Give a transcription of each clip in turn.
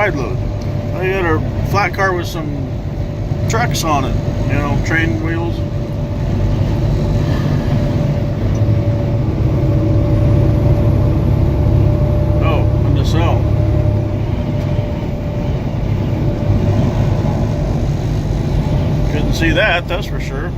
side load. I got a flat car with some trucks on it, you know, train wheels. Oh, in the cell. Couldn't see that, that's for sure.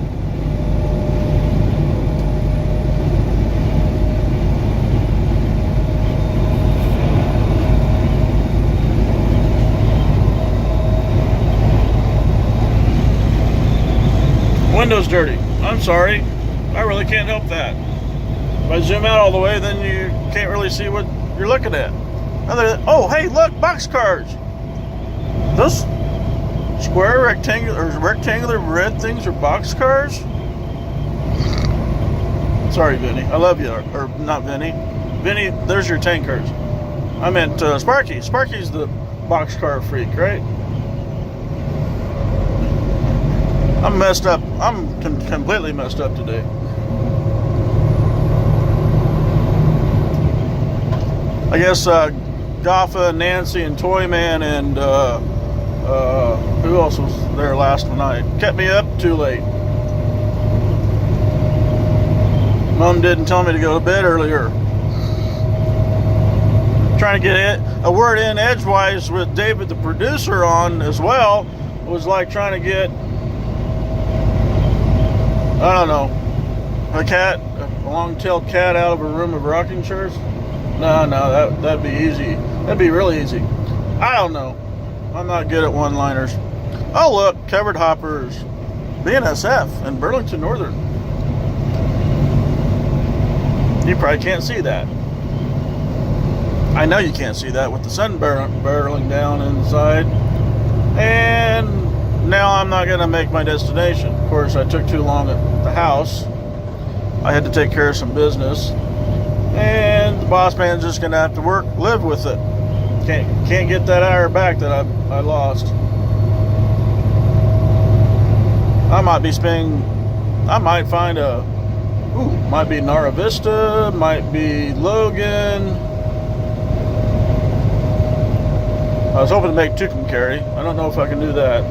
Window's dirty. I'm sorry. I really can't help that. If I zoom out all the way, then you can't really see what you're looking at. Oh, hey, look, boxcars. Those square, rectangular red things are boxcars? Sorry, Vinny. I love you. Or not Vinny. Vinny, there's your tankers. I meant Sparky. Sparky's the boxcar freak, right? I'm messed up. I'm completely messed up today. I guess Gaffa, Nancy, and Toyman, and who else was there last night? Kept me up too late. Mom didn't tell me to go to bed earlier. Trying to get a word in edgewise with David, the producer, on as well. Was like trying to get, I don't know, a long-tailed cat out of a room of rocking chairs? No, that'd be easy. That'd be really easy. I don't know. I'm not good at one-liners. Oh, look, covered hoppers. BNSF in Burlington Northern. You probably can't see that. I know you can't see that with the sun barreling down inside. And now I'm not going to make my destination. Of course, I took too long at the house. I had to take care of some business. And the boss man's just going to have to live with it. Can't get that hour back that I lost. I might find might be Nara Vista, might be Logan. I was hoping to make Tucumcari. I don't know if I can do that.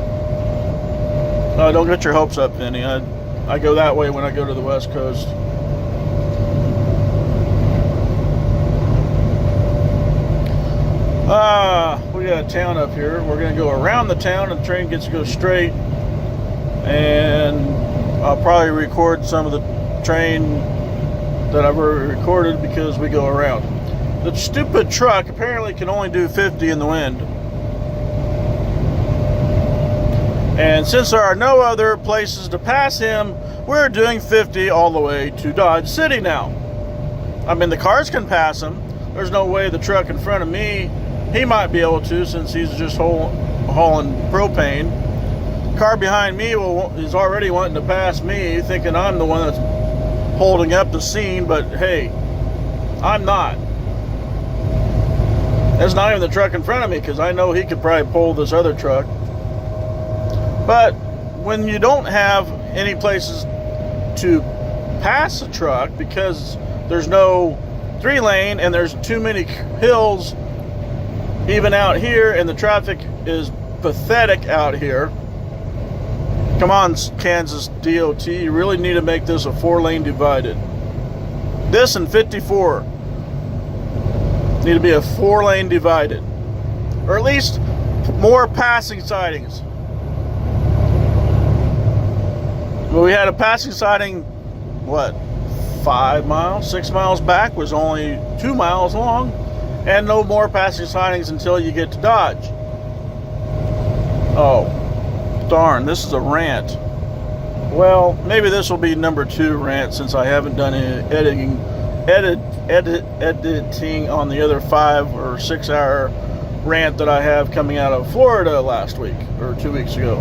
Don't get your hopes up, Vinny. I go that way when I go to the West Coast. We got a town up here. We're going to go around the town, and the train gets to go straight. And I'll probably record some of the train that I've already recorded because we go around. The stupid truck apparently can only do 50 in the wind. And since there are no other places to pass him, we're doing 50 all the way to Dodge City now. I mean, the cars can pass him. There's no way the truck in front of me, he might be able to, since he's just hauling propane. The car behind me is already wanting to pass me, thinking I'm the one that's holding up the scene, but hey, I'm not. That's not even the truck in front of me, because I know he could probably pull this other truck. But when you don't have any places to pass a truck because there's no 3-lane and there's too many hills even out here, and the traffic is pathetic out here. Come on, Kansas DOT, you really need to make this a 4-lane divided. This and 54 need to be a 4-lane divided, or at least more passing sightings. Well, we had a passing sighting, 5 miles, 6 miles back, was only 2 miles long, and no more passing sightings until you get to Dodge. Oh, darn, this is a rant. Well, maybe this will be number 2 rant, since I haven't done any editing on the other 5 or 6 hour rant that I have coming out of Florida last week, or 2 weeks ago.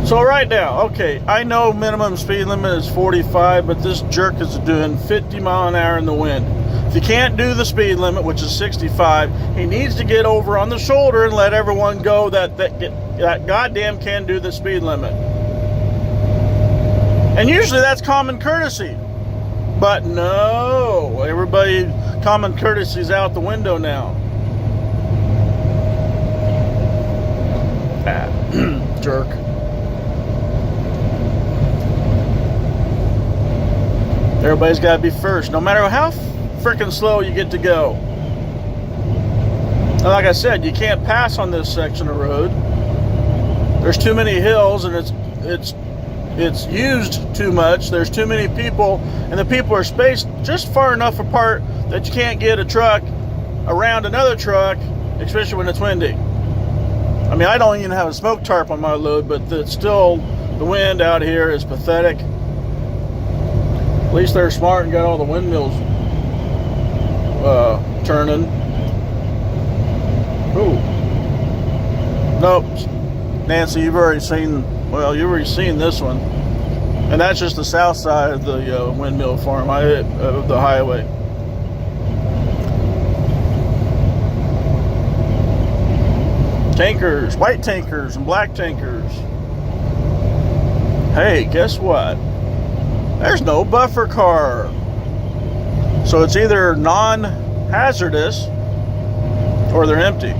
So right now, okay, I know minimum speed limit is 45, but this jerk is doing 50 mile an hour in the wind. If you can't do the speed limit, which is 65, he needs to get over on the shoulder and let everyone go that goddamn can do the speed limit. And usually that's common courtesy. But no, everybody, common courtesy is out the window now. Jerk. Everybody's got to be first, no matter how freaking slow you get to go. And like I said, you can't pass on this section of road. There's too many hills, and it's used too much. There's too many people, and the people are spaced just far enough apart that you can't get a truck around another truck, especially when it's windy. I mean, I don't even have a smoke tarp on my load, but still, the wind out here is pathetic. At least they're smart and got all the windmills turning. Ooh. Nope. Nancy, you've already seen this one. And that's just the south side of the windmill farm of the highway. Tankers, white tankers and black tankers. Hey, guess what? There's no buffer car. So it's either non-hazardous or they're empty.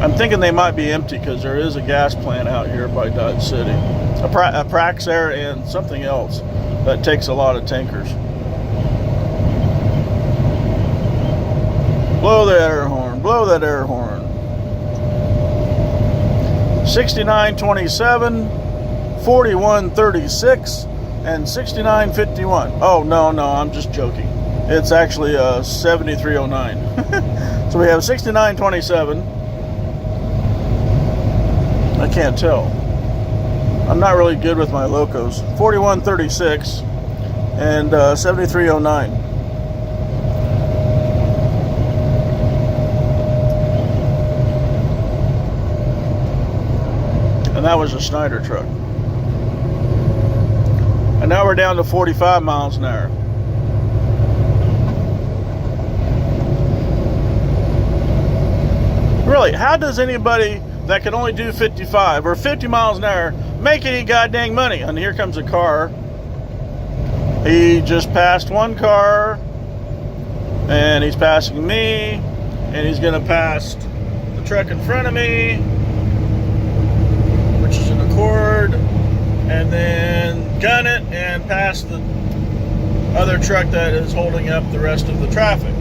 I'm thinking they might be empty because there is a gas plant out here by Dodge City. A Praxair and something else that takes a lot of tankers. Blow that air horn, blow that air horn. 6927, 4136, and 6951. Oh, no, I'm just joking. It's actually 7309. So we have 6927. I can't tell. I'm not really good with my locos. 4136 and 7309. And that was a Schneider truck. And now we're down to 45 miles an hour. Really, how does anybody that can only do 55 or 50 miles an hour make any goddamn money? And here comes a car. He just passed one car, and he's passing me, and he's gonna pass the truck in front of me, which is an Accord, and then gun it and pass the other truck that is holding up the rest of the traffic.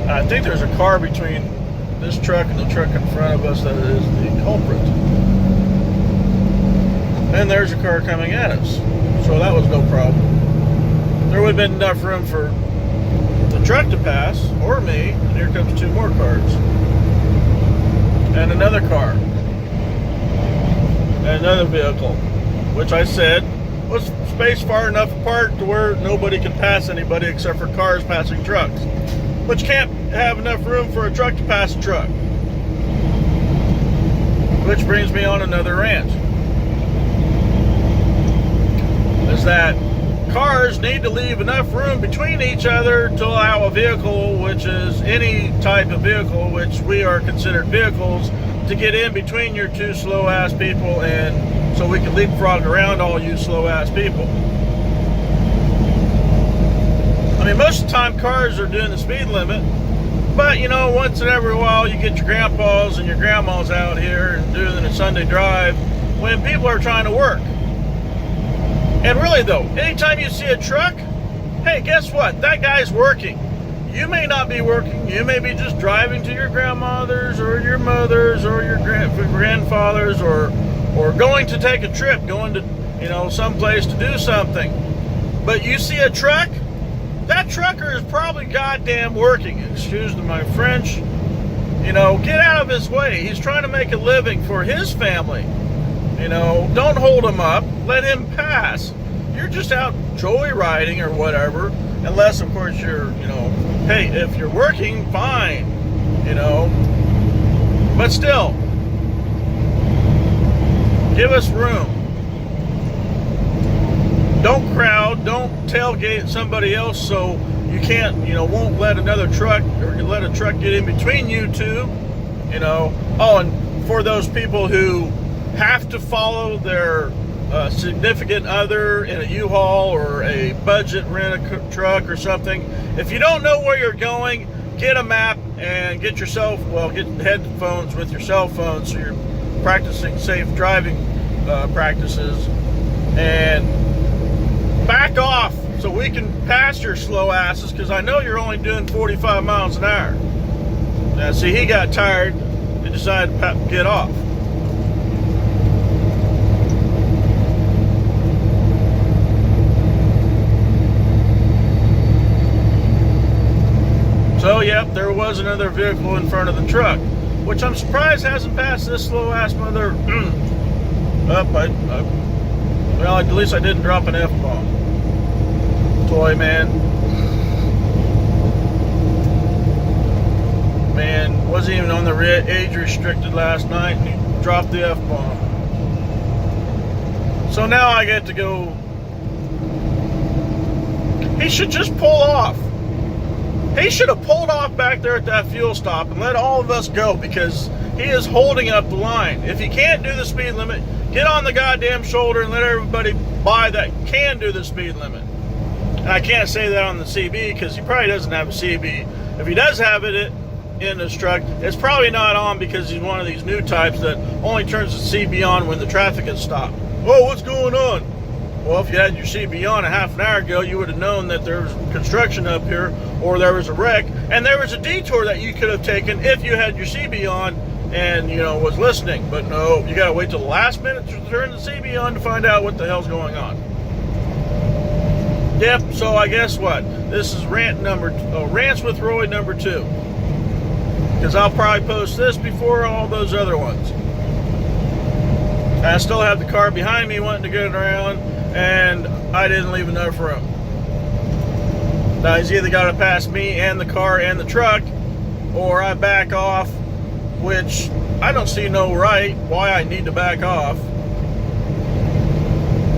I think there's a car between this truck and the truck in front of us that is the culprit. And there's a car coming at us. So that was no problem. There would have been enough room for the truck to pass, or me, and here comes two more cars. And another car. And another vehicle, which I said was spaced far enough apart to where nobody could pass anybody except for cars passing trucks. But you can't have enough room for a truck to pass a truck. Which brings me on another rant. Is that cars need to leave enough room between each other to allow a vehicle, which is any type of vehicle, which we are considered vehicles, to get in between your two slow ass people, and so we can leapfrog around all you slow ass people. I mean, most of the time cars are doing the speed limit, but you know, once in every while you get your grandpas and your grandmas out here and doing a Sunday drive when people are trying to work. And really though, anytime you see a truck, hey, guess what? That guy's working. You may not be working. You may be just driving to your grandmother's or your mother's or your grandfather's, or going to take a trip, going to, you know, someplace to do something. But you see a truck, that trucker is probably goddamn working. Excuse my French. You know, get out of his way. He's trying to make a living for his family. You know, don't hold him up. Let him pass. You're just out joyriding or whatever. Unless, of course, you're, you know, hey, if you're working, fine. You know. But still, give us room. Don't crowd. Don't tailgate somebody else so you can't, you know, won't let another truck or let a truck get in between you two. You know, Oh, and for those people who have to follow their significant other in a U-Haul or a budget rent-a-truck or something, if you don't know where you're going, get a map and get get headphones with your cell phone so you're practicing safe driving practices, and back off so we can pass your slow asses, because I know you're only doing 45 miles an hour. Now, see, he got tired and decided to get off. So, yep, there was another vehicle in front of the truck, which I'm surprised hasn't passed this slow ass mother up. Well, at least I didn't drop an F-bomb. Toy man. Man, wasn't even on the age restricted last night and he dropped the F-bomb. So now I get to go. He should just pull off. He should have pulled off back there at that fuel stop and let all of us go, because he is holding up the line. If he can't do the speed limit, get on the goddamn shoulder and let everybody by that can do the speed limit. And I can't say that on the CB because he probably doesn't have a CB. If he does have it in his truck, it's probably not on because he's one of these new types that only turns the CB on when the traffic is stopped. Whoa, what's going on? Well, if you had your CB on a half an hour ago, you would have known that there was construction up here, or there was a wreck, and there was a detour that you could have taken if you had your CB on and, you know, was listening. But no, you got to wait till the last minute to turn the CB on to find out what the hell's going on. Yep, so I guess what? This is Rants with Roy number 2. Because I'll probably post this before all those other ones. I still have the car behind me wanting to get around, and I didn't leave enough room. Now he's either got to pass me and the car and the truck, or I back off, which I don't see no right why I need to back off.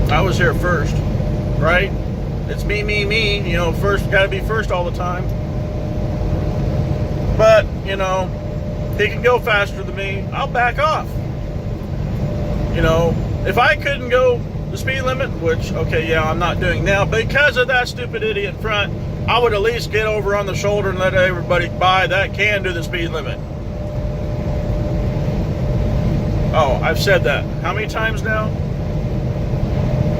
I was here first, right? It's me, you know, first, got to be first all the time. But, you know, he can go faster than me, I'll back off. You know, if I couldn't go the speed limit, which, okay, yeah, I'm not doing now, because of that stupid idiot in front, I would at least get over on the shoulder and let everybody by that can do the speed limit. Oh, I've said that how many times now?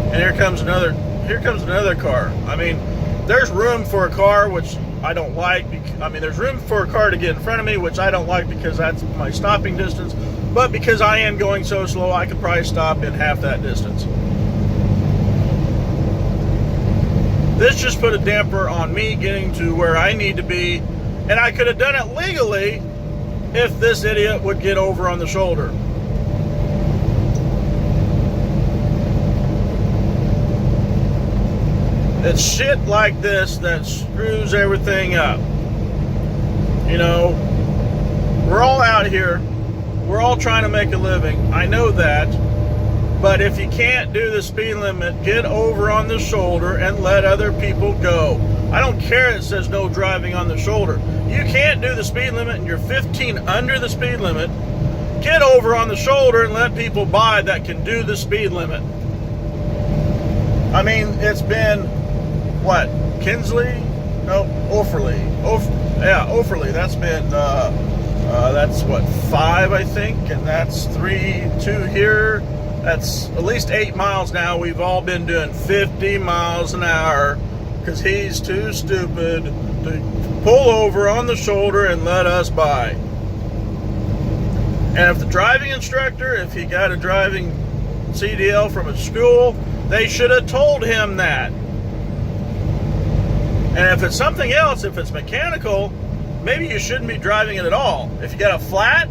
And here comes another car. I mean, there's room for a car, which I don't like. I mean, there's room for a car to get in front of me, which I don't like because that's my stopping distance. But because I am going so slow, I could probably stop in half that distance. This just put a damper on me getting to where I need to be, and I could have done it legally if this idiot would get over on the shoulder. It's shit like this that screws everything up. You know, we're all out here. We're all trying to make a living. I know that. But if you can't do the speed limit, get over on the shoulder and let other people go. I don't care it says no driving on the shoulder. You can't do the speed limit and you're 15 under the speed limit. Get over on the shoulder and let people by that can do the speed limit. I mean, it's been, what, Kinsley? No, Offerly. Offerly. That's been, that's what, 5, I think, and that's 2 here. That's at least 8 miles now. We've all been doing 50 miles an hour because he's too stupid to pull over on the shoulder and let us by. And if the driving instructor, if he got a driving CDL from a school, they should have told him that. And if it's something else, if it's mechanical, maybe you shouldn't be driving it at all. If you got a flat,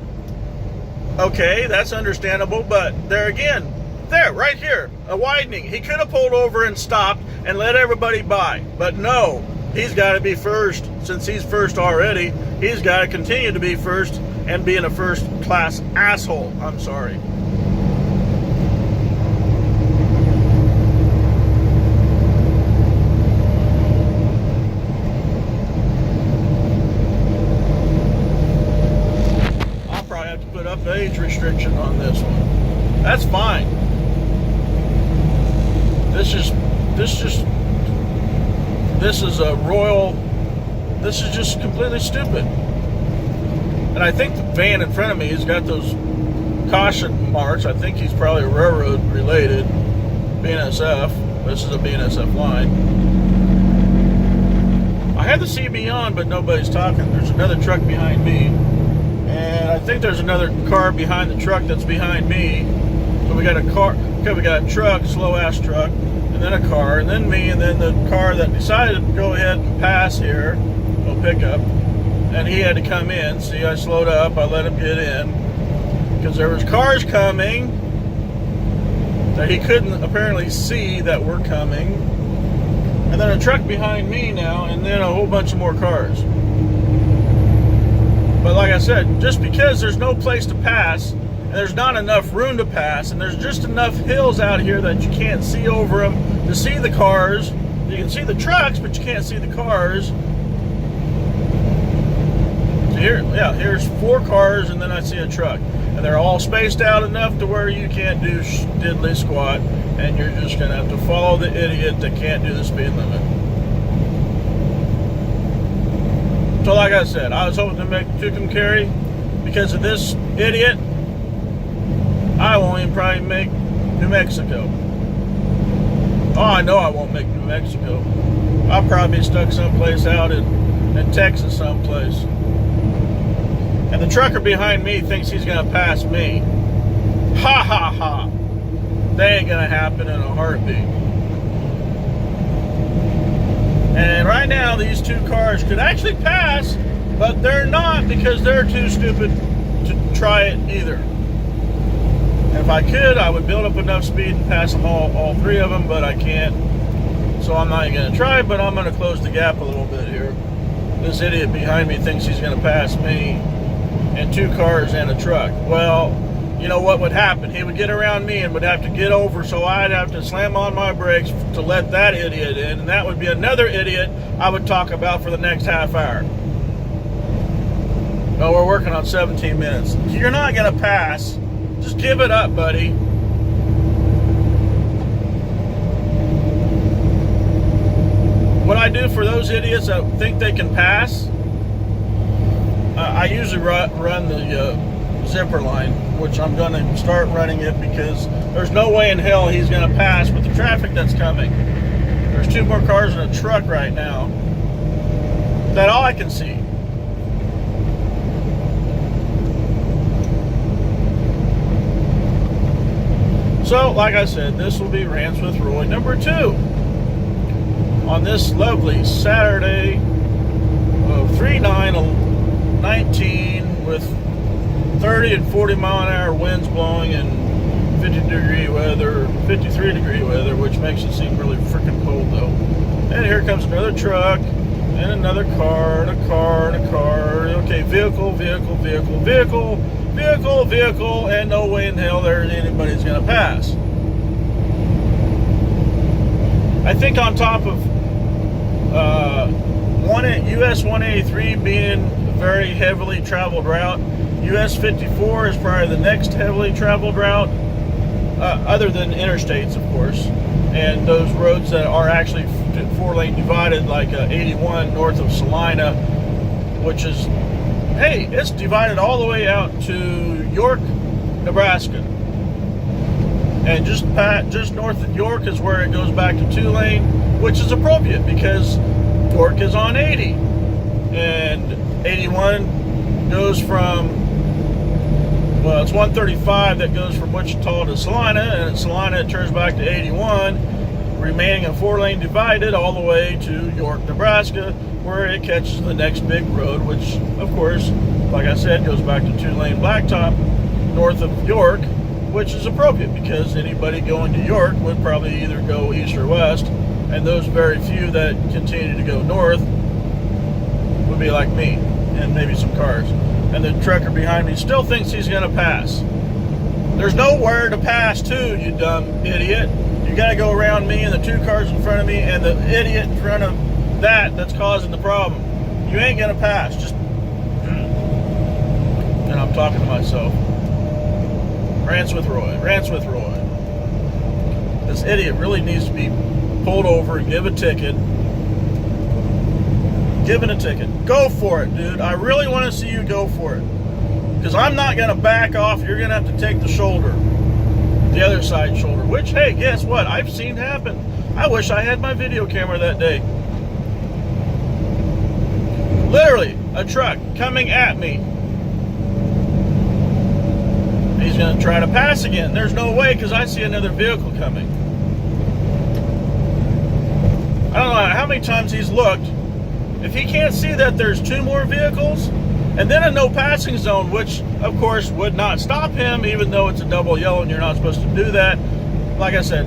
okay, that's understandable, but there again, right here, a widening. He could have pulled over and stopped and let everybody by, but no, he's got to be first. Since he's first already, he's got to continue to be first and being a first-class asshole. I'm sorry. this is a royal. This is just completely stupid. And I think the van in front of me has got those caution marks. I think he's probably railroad related. BNSF. This is a BNSF line. I have the CB on, but nobody's talking. There's another truck behind me. And I think there's another car behind the truck that's behind me. So we got a car. Okay, we got a truck, slow ass truck, and then a car, and then me, and then the car that decided to go ahead and pass here, no pickup, and he had to come in. See, I slowed up, I let him get in, because there was cars coming that he couldn't apparently see that were coming, and then a truck behind me now, and then a whole bunch of more cars. But like I said, just because there's no place to pass, and there's not enough room to pass, and there's just enough hills out here that you can't see over them to see the cars. You can see the trucks, but you can't see the cars. Here's 4 cars, and then I see a truck. And they're all spaced out enough to where you can't do diddly squat, and you're just going to have to follow the idiot that can't do the speed limit. So like I said, I was hoping to make Tucumcari. Because of this idiot, I won't even probably make New Mexico. Oh, I know I won't make New Mexico. I'll probably be stuck someplace out in Texas someplace. And the trucker behind me thinks he's going to pass me. Ha ha ha. That ain't going to happen in a heartbeat. And right now, these 2 cars could actually pass, but they're not because they're too stupid to try it either. And if I could, I would build up enough speed and pass them all 3 of them, but I can't. So I'm not even going to try, but I'm going to close the gap a little bit here. This idiot behind me thinks he's going to pass me and 2 cars and a truck. Well, you know what would happen? He would get around me and would have to get over, so I'd have to slam on my brakes to let that idiot in, and that would be another idiot I would talk about for the next half hour. No, we're working on 17 minutes. You're not going to pass. Just give it up, buddy. What I do for those idiots that think they can pass, I usually run the zipper line, which I'm going to start running it because there's no way in hell he's going to pass with the traffic that's coming. There's 2 more cars in a truck right now. That's all I can see. So, like I said, this will be Rants with Roy number 2 on this lovely Saturday of 3/9/19 with 30 and 40 mile an hour winds blowing and 53 degree weather, which makes it seem really freaking cold though. And here comes another truck and another car and a car and a car. Okay, vehicle, and no way in hell anybody's gonna pass. I think on top of US 183 being a very heavily traveled route, US 54 is probably the next heavily traveled route, other than interstates, of course, and those roads that are actually 4-lane divided, like 81 north of Salina, which is, hey, it's divided all the way out to York, Nebraska. And just north of York is where it goes back to 2-lane, which is appropriate because York is on 80. And 81 goes from, well, it's 135 that goes from Wichita to Salina, and at Salina it turns back to 81, remaining a 4-lane divided all the way to York, Nebraska, where it catches the next big road, which, of course, like I said, goes back to 2-lane blacktop north of York, which is appropriate because anybody going to York would probably either go east or west, and those very few that continue to go north would be like me and maybe some cars. And the trucker behind me still thinks he's going to pass. There's nowhere to pass to, you dumb idiot. You got to go around me and the 2 cars in front of me and the idiot in front of that's causing the problem. You ain't going to pass. Just, and I'm talking to myself. Rants with Roy. This idiot really needs to be pulled over and give a ticket. Giving a ticket. Go for it, dude. I really want to see you go for it. Because I'm not going to back off. You're going to have to take the shoulder. The other side shoulder. Which, hey, guess what? I've seen happen. I wish I had my video camera that day. Literally, a truck coming at me. He's going to try to pass again. There's no way because I see another vehicle coming. I don't know how many times he's looked. If he can't see that there's two more vehicles, and then a no passing zone, which of course would not stop him, even though it's a double yellow and you're not supposed to do that. Like I said,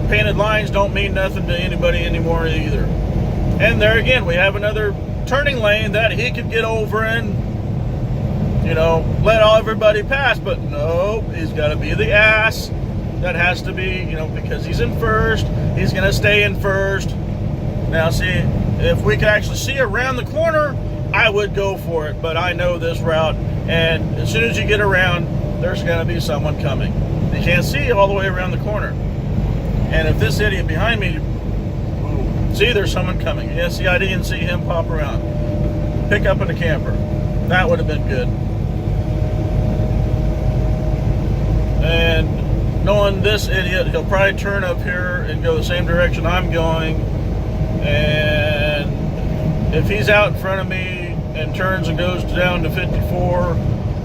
painted lines don't mean nothing to anybody anymore either. And there again, we have another turning lane that he could get over and, you know, let everybody pass. But no, he's got to be the ass. That has to be, you know, because he's in first, he's going to stay in first. Now see, if we could actually see around the corner, I would go for it, but I know this route, and as soon as you get around, there's going to be someone coming. You can't see all the way around the corner. And if this idiot behind me, see, there's someone coming. Yeah, see, I didn't see him pop around. Pick up in a camper. That would have been good. And knowing this idiot, he'll probably turn up here and go the same direction I'm going. And if he's out in front of me and turns and goes down to 54,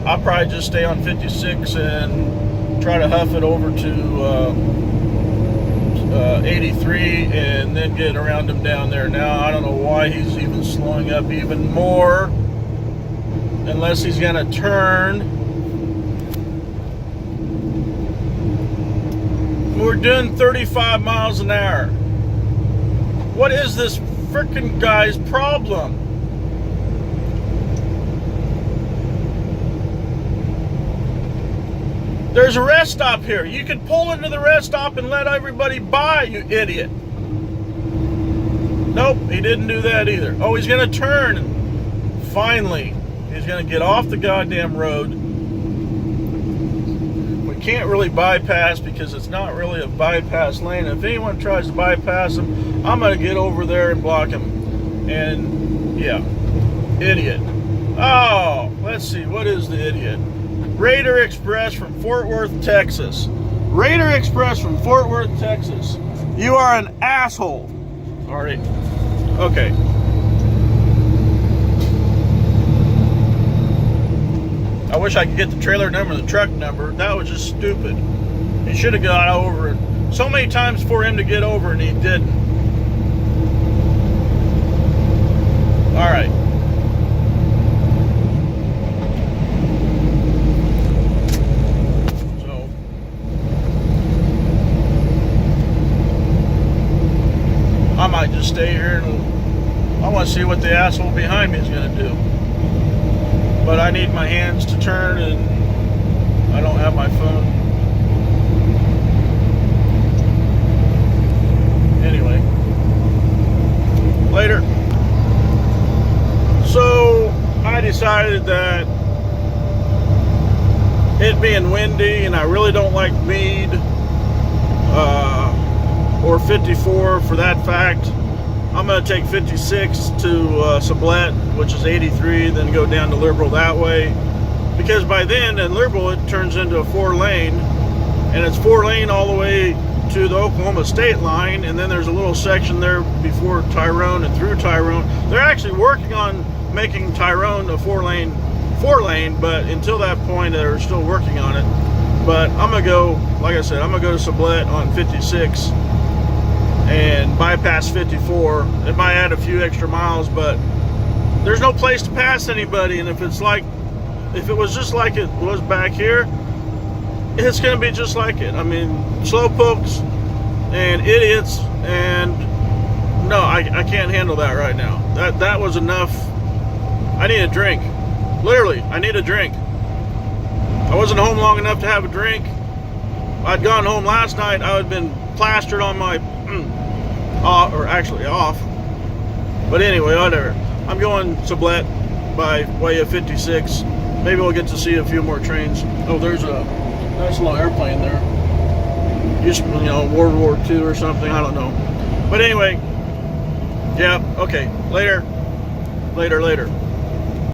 I'll probably just stay on 56 and try to huff it over to 83 and then get around him down there. Now, I don't know why he's even slowing up even more, unless he's going to turn. We're doing 35 miles an hour. What is this frickin' guy's problem? There's a rest stop here. You could pull into the rest stop and let everybody by, you idiot. Nope, he didn't do that either. Oh, he's going to turn. Finally, he's going to get off the goddamn road. We can't really bypass because it's not really a bypass lane. If anyone tries to bypass him, I'm going to get over there and block him. And, yeah, idiot. Oh, let's see, what is the idiot? Raider Express from Fort Worth, Texas. Raider Express from Fort Worth, Texas. You are an asshole. All right. Okay. I wish I could get the trailer number and the truck number. That was just stupid. He should have got over it so many times for him to get over, and he didn't. All right. So, I might just stay here and I want to see what the asshole behind me is going to do. But I need my hands to turn, and I don't have my phone. Anyway, later. So I decided that it being windy, and I really don't like Meade or 54 for that fact, I'm going to take 56 to Sublette, which is 83, then go down to Liberal that way. Because by then, in Liberal, it turns into a 4-lane, and it's 4-lane all the way to the Oklahoma state line, and then there's a little section there before Tyrone and through Tyrone. They're actually working on making Tyrone a 4-lane, but until that point, they're still working on it. But I'm going to go, like I said, I'm going to go to Sublette on 56 and bypass 54. It might add a few extra miles, but there's no place to pass anybody. And if it was just like it was back here, it's going to be just like it. I mean, slowpokes and idiots, and no, I can't handle that right now. That was enough. I need a drink. Literally, I need a drink. I wasn't home long enough to have a drink. I'd gone home last night, I would have been plastered on my off. But anyway, whatever. I'm going Sublette by way of 56. Maybe we'll get to see a few more trains. Oh, there's a nice little airplane there. Just, World War II or something. I don't know. But anyway, yeah, okay. Later.